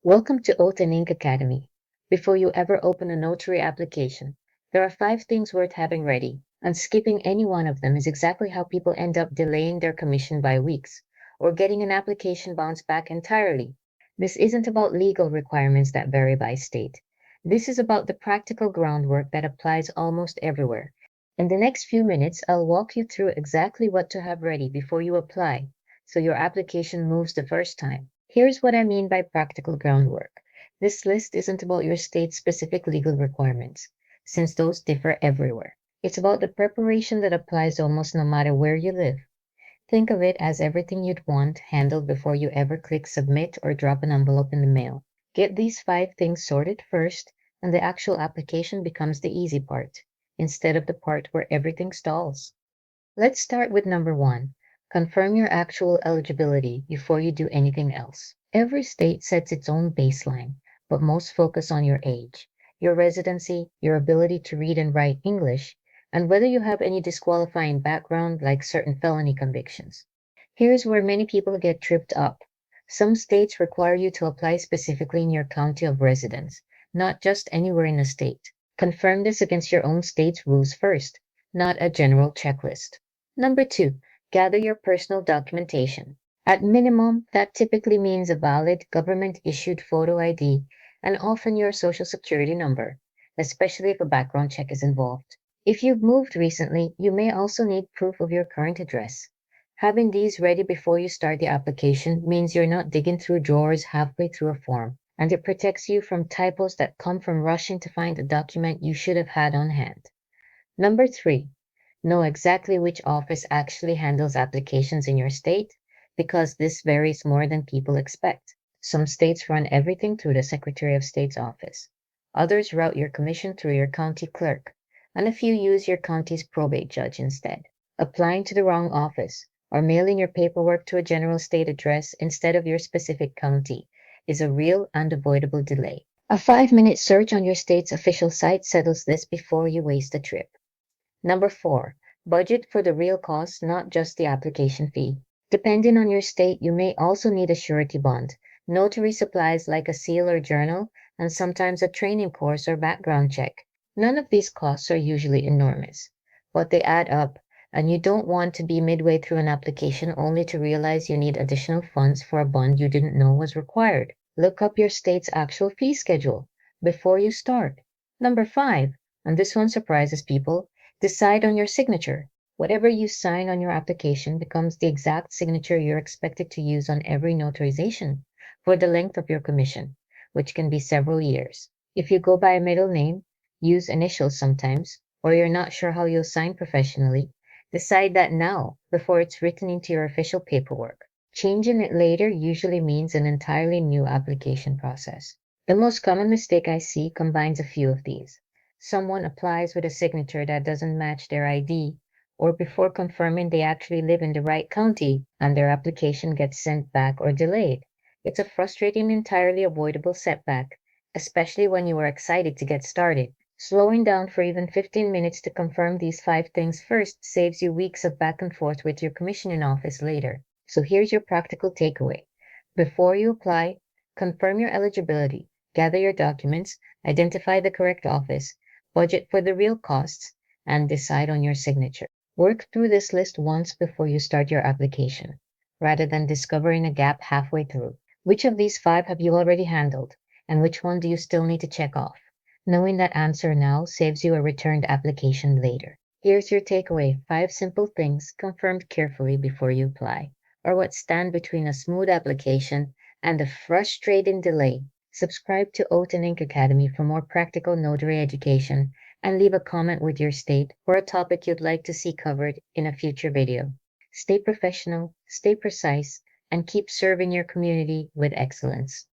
Welcome to Oath&Ink Academy. Before you ever open a notary application, there are 5 things worth having ready, and skipping any one of them is exactly how people end up delaying their commission by weeks, or getting an application bounced back entirely. This isn't about legal requirements that vary by state. This is about the practical groundwork that applies almost everywhere. In the next few minutes, I'll walk you through exactly what to have ready before you apply, so your application moves the first time. Here's what I mean by practical groundwork. This list isn't about your state's specific legal requirements, since those differ everywhere. It's about the preparation that applies almost no matter where you live. Think of it as everything you'd want handled before you ever click submit or drop an envelope in the mail. Get these 5 things sorted first, and the actual application becomes the easy part, instead of the part where everything stalls. Let's start with number 1. Confirm your actual eligibility before you do anything else. Every state sets its own baseline, but most focus on your age, your residency, your ability to read and write English, and whether you have any disqualifying background like certain felony convictions. Here's where many people get tripped up. Some states require you to apply specifically in your county of residence, not just anywhere in a state. Confirm this against your own state's rules first, not a general checklist. Number 2, gather your personal documentation. At minimum, that typically means a valid government-issued photo ID and often your social security number, especially if a background check is involved. If you've moved recently, you may also need proof of your current address. Having these ready before you start the application means you're not digging through drawers halfway through a form, and it protects you from typos that come from rushing to find a document you should have had on hand. Number 3, know exactly which office actually handles applications in your state, because this varies more than people expect. Some states run everything through the Secretary of State's office. Others route your commission through your county clerk, and a few use your county's probate judge instead. Applying to the wrong office or mailing your paperwork to a general state address instead of your specific county is a real and avoidable delay. A 5-minute search on your state's official site settles this before you waste a trip. Number 4, budget for the real cost, not just the application fee. Depending on your state, you may also need a surety bond, notary supplies like a seal or journal, and sometimes a training course or background check. None of these costs are usually enormous, but they add up, and you don't want to be midway through an application only to realize you need additional funds for a bond you didn't know was required. Look up your state's actual fee schedule before you start. Number 5, and this one surprises people, decide on your signature. Whatever you sign on your application becomes the exact signature you're expected to use on every notarization for the length of your commission, which can be several years. If you go by a middle name, use initials sometimes, or you're not sure how you'll sign professionally, decide that now before it's written into your official paperwork. Changing it later usually means an entirely new application process. The most common mistake I see combines a few of these. Someone applies with a signature that doesn't match their ID, or before confirming they actually live in the right county, and their application gets sent back or delayed. It's a frustrating, entirely avoidable setback, especially when you are excited to get started. Slowing down for even 15 minutes to confirm these 5 things first saves you weeks of back and forth with your commissioning office later. So here's your practical takeaway. Before you apply, confirm your eligibility, gather your documents, identify the correct office, budget for the real costs, and decide on your signature. Work through this list once before you start your application, rather than discovering a gap halfway through. Which of these 5 have you already handled, and which one do you still need to check off? Knowing that answer now saves you a returned application later. Here's your takeaway: 5 simple things confirmed carefully before you apply, or what stand between a smooth application and a frustrating delay. Subscribe to Oath&Ink Academy for more practical notary education, and leave a comment with your state or a topic you'd like to see covered in a future video. Stay professional, stay precise, and keep serving your community with excellence.